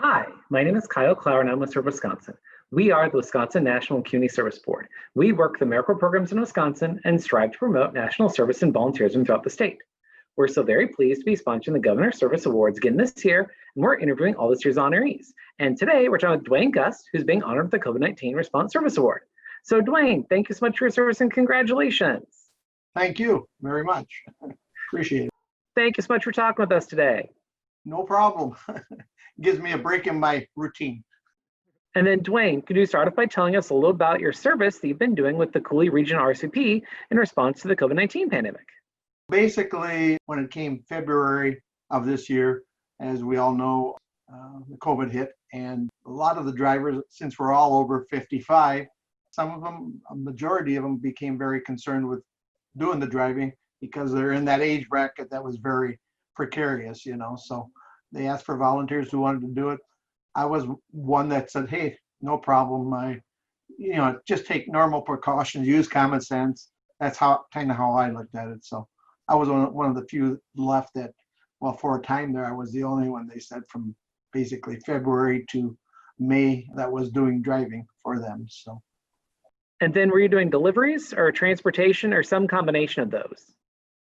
Hi, my name is Kyle Clower and I'm with Serve Wisconsin. We are the Wisconsin National Community Service Board. We work the AmeriCorps programs in Wisconsin and strive to promote national service and volunteerism throughout the state. We're so very pleased to be sponsoring the Governor's Service Awards again this year, and we're interviewing all this year's honorees. And today we're talking with DuWayne Gust, who's being honored with the COVID-19 Response Service Award. So DuWayne, thank you so much for your service and congratulations. Thank you very much. Appreciate it. Thank you so much for talking with us today. No problem. Gives me a break in my routine. And then DuWayne, could you start off by telling us a little about your service that you've been doing with the Cooley Region RCP in response to the COVID-19 pandemic? Basically, when it came February of this year, as we all know, the COVID hit, and a lot of the drivers, since we're all over 55, some of them, a majority of them became very concerned with doing the driving because they're in that age bracket that was very precarious, so they asked for volunteers who wanted to do it. I was one that said, hey, no problem. Just take normal precautions, use common sense. That's how I looked at it. So I was one of the few left that, well, for a time there, I was the only one, they said, from basically February to May that was doing driving for them. So. And then were you doing deliveries or transportation or some combination of those?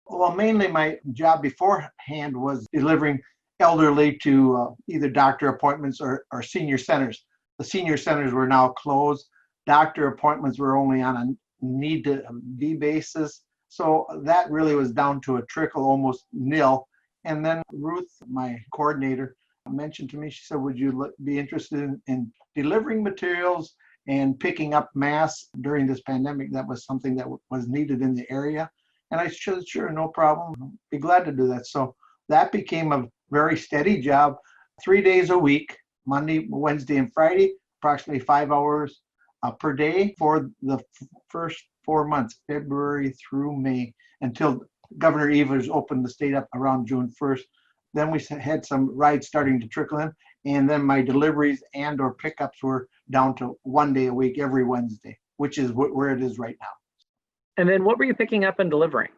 Well, mainly my job beforehand was delivering elderly to either doctor appointments or senior centers. The senior centers were now closed. Doctor appointments were only on a need-to-be basis. So that really was down to a trickle, almost nil. And then Ruth, my coordinator, mentioned to me, she said, would you be interested in delivering materials and picking up masks during this pandemic? That was something that was needed in the area. And I said, sure, no problem. Be glad to do that. So that became a very steady job, 3 days a week, Monday, Wednesday, and Friday, approximately 5 hours per day for the first 4 months, February through May, until Governor Evers opened the state up around June 1st. Then we had some rides starting to trickle in, and then my deliveries and or pickups were down to 1 day a week every Wednesday, which is where it is right now. And then what were you picking up and delivering?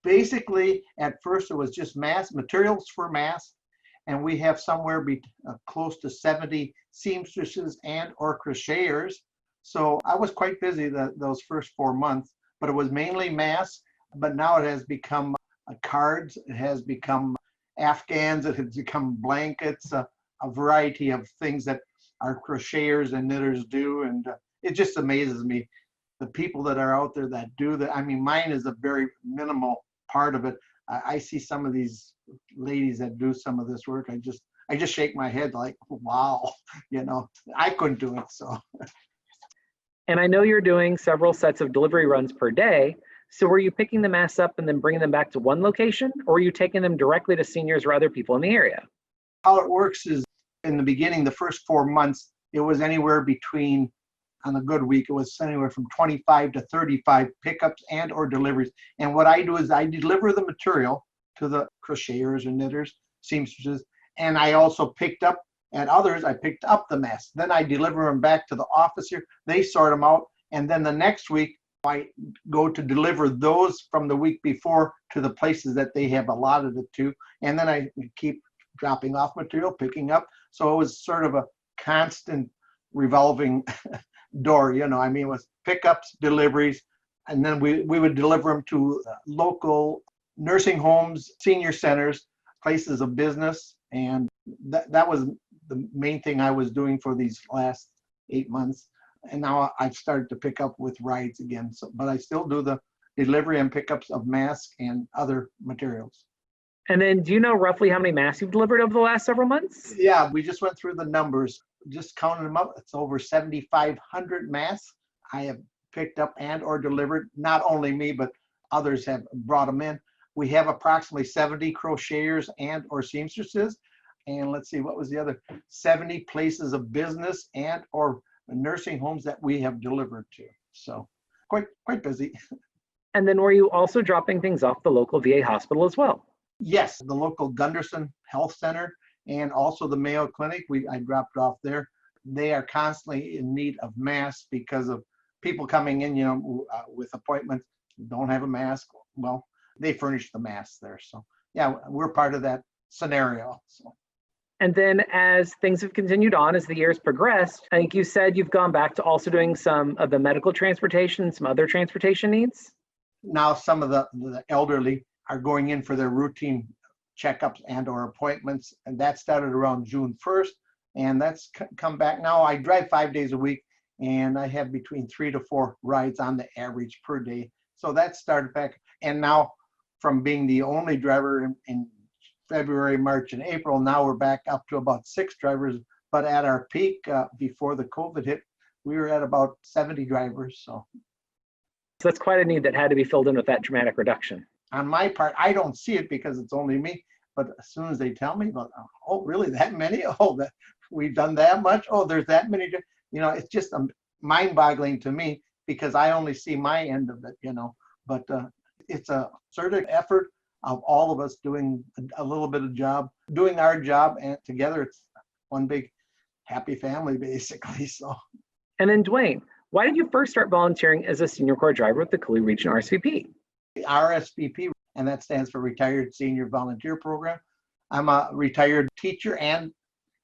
Basically, at first it was just materials for masks, and we have somewhere close to 70 seamstresses and or crocheters. So I was quite busy those first 4 months, but it was mainly masks. But now it has become cards, it has become Afghans, it has become blankets, a variety of things that our crocheters and knitters do, and it just amazes me. The people that are out there that do that. I mean, mine is a very minimal part of it. I see some of these ladies that do some of this work. I just shake my head like, wow, I couldn't do it. So. And I know you're doing several sets of delivery runs per day. So were you picking the masks up and then bringing them back to one location, or were you taking them directly to seniors or other people in the area? How it works is, in the beginning, the first 4 months, it was anywhere between, on a good week, it was anywhere from 25 to 35 pickups and or deliveries. And what I do is I deliver the material to the crocheters and knitters, seamstresses, and I also picked up, at others, I picked up the masks. Then I deliver them back to the office here. They sort them out. And then the next week, I go to deliver those from the week before to the places that they have allotted it to. And then I keep dropping off material, picking up. So it was sort of a constant revolving door, it was pickups, deliveries, and then we would deliver them to local nursing homes, senior centers, places of business. And that was the main thing I was doing for these last 8 months. And now I've started to pick up with rides again. So, but I still do the delivery and pickups of masks and other materials. And then do you know roughly how many masks you've delivered over the last several months? Yeah, we just went through the numbers. Just counting them up, it's over 7,500 masks I have picked up and or delivered. Not only me, but others have brought them in. We have approximately 70 crocheters and or seamstresses. And let's see, what was the other? 70 places of business and or nursing homes that we have delivered to. So quite busy. And then were you also dropping things off the local VA hospital as well? Yes, the local Gunderson Health Center and also the Mayo Clinic, I dropped off there. They are constantly in need of masks because of people coming in, with appointments, don't have a mask. Well, they furnish the masks there. So yeah, we're part of that scenario. So. And then as things have continued on, as the years progressed, I think you said you've gone back to also doing some of the medical transportation, some other transportation needs. Now some of the elderly are going in for their routine checkups and or appointments, and that started around June 1st, and that's come back now. I drive 5 days a week, and I have between 3 to 4 rides on the average per day. So that started back, and now from being the only driver in February, March, and April, now we're back up to about 6 drivers. But at our peak before the COVID hit, we were at about 70 drivers. So that's quite a need that had to be filled in with that dramatic reduction. On my part, I don't see it because it's only me. But as soon as they tell me, oh, really, that many? Oh, that we've done that much? Oh, there's that many. It's just mind-boggling to me because I only see my end of it, But it's a concerted effort of all of us doing a little bit of job, doing our job, and together it's one big happy family, basically. So. And then DuWayne, why did you first start volunteering as a senior corps driver with the Coulee Region RSVP? RSVP, and that stands for Retired Senior Volunteer Program. I'm a retired teacher and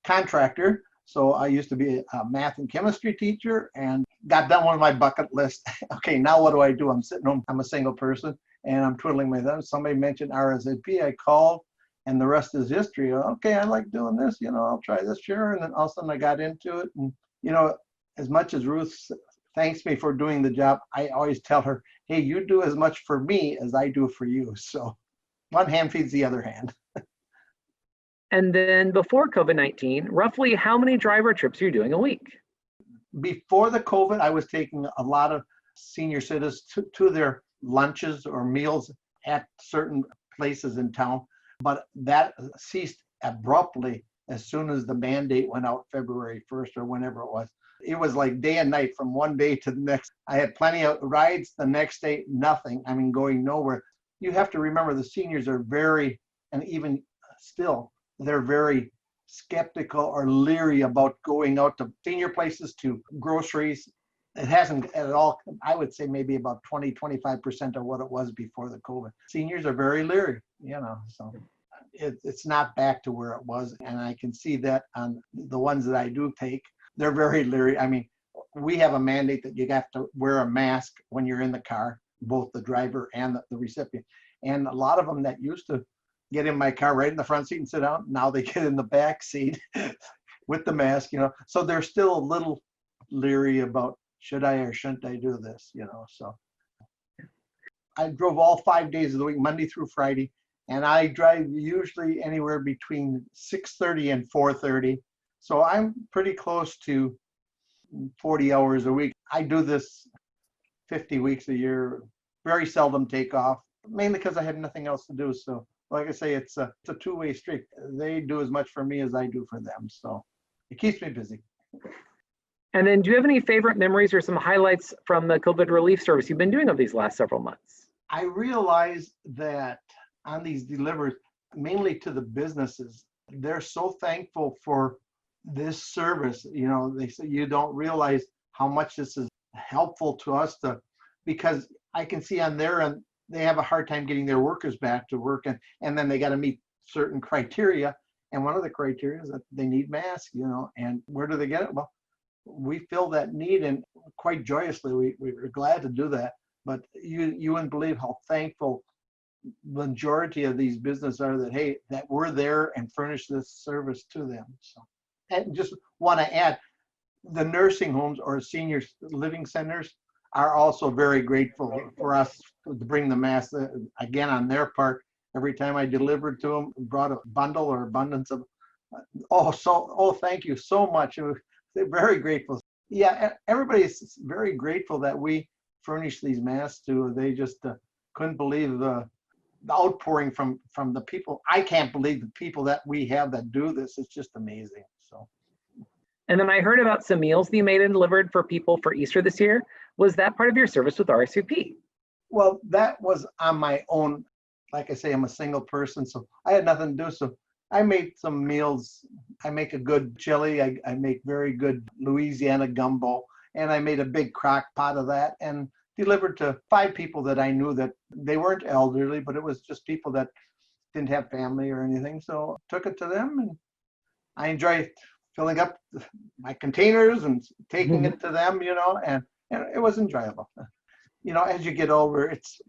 contractor. So I used to be a math and chemistry teacher and got done one of my bucket list. Okay, now what do? I'm sitting home, I'm a single person and I'm twiddling my thumbs. Somebody mentioned RSVP, I called and the rest is history. Okay, I like doing this, I'll try this, sure. And then all of a sudden I got into it. And, as much as Ruth thanks me for doing the job, I always tell her, hey, you do as much for me as I do for you. So one hand feeds the other hand. And then before COVID-19, roughly how many driver trips are you doing a week? Before the COVID, I was taking a lot of senior citizens to their lunches or meals at certain places in town, but that ceased abruptly as soon as the mandate went out February 1st or whenever it was. It was like day and night from one day to the next. I had plenty of rides. The next day, nothing. Going nowhere. You have to remember the seniors are very, and even still, they're very skeptical or leery about going out to senior places, to groceries. It hasn't at all, I would say maybe about 20-25% of what it was before the COVID. Seniors are very leery, so it's not back to where it was. And I can see that on the ones that I do take, they're very leery. We have a mandate that you have to wear a mask when you're in the car, both the driver and the recipient. And a lot of them that used to get in my car right in the front seat and sit down, now they get in the back seat with the mask, So they're still a little leery about should I or shouldn't I do this, So I drove all 5 days of the week, Monday through Friday, and I drive usually anywhere between 6:30 and 4:30. So I'm pretty close to 40 hours a week. I do this 50 weeks a year, very seldom take off, mainly because I have nothing else to do. So like I say, it's a two-way street. They do as much for me as I do for them. So it keeps me busy. And then do you have any favorite memories or some highlights from the COVID relief service you've been doing over these last several months? I realize that on these deliveries, mainly to the businesses, they're so thankful for this service. They say you don't realize how much this is helpful to us because I can see on their end, they have a hard time getting their workers back to work and then they got to meet certain criteria. And one of the criteria is that they need masks, and where do they get it? Well, we fill that need and quite joyously, we're glad to do that. But you wouldn't believe how thankful the majority of these businesses are that, hey, that we're there and furnish this service to them. So, and just want to add, the nursing homes or senior living centers are also very grateful for us to bring the masks. Again, on their part, every time I delivered to them, brought a bundle or abundance of, thank you so much. They're very grateful. Yeah, everybody is very grateful that we furnish these masks to. They just couldn't believe the outpouring from the people. I can't believe the people that we have that do this. It's just amazing. So. And then I heard about some meals that you made and delivered for people for Easter this year. Was that part of your service with RSVP? Well, that was on my own. Like I say, I'm a single person, so I had nothing to do. So I made some meals. I make a good chili. I make very good Louisiana gumbo. And I made a big crock pot of that and delivered to 5 people that I knew that they weren't elderly, but it was just people that didn't have family or anything. So took it to them and I enjoy filling up my containers and taking it to them, and it was enjoyable. As you get older, it's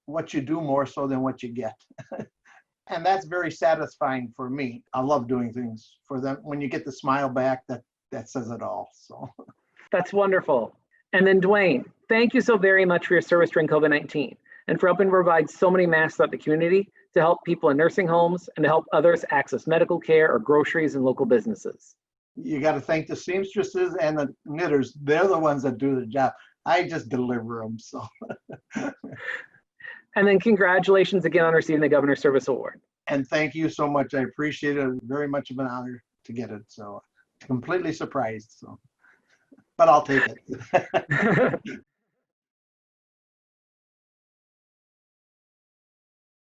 what you do more so than what you get. And that's very satisfying for me. I love doing things for them. When you get the smile back, that says it all. So That's wonderful. And then DuWayne, thank you so very much for your service during COVID-19 and for helping provide so many masks throughout the community to help people in nursing homes and to help others access medical care or groceries in local businesses. you got to thank the seamstresses and the knitters. They're the ones that do the job. I just deliver them. So. And then congratulations again on receiving the Governor's Service Award. And thank you so much. I appreciate it. Very much of an honor to get it. So completely surprised. So, but I'll take it.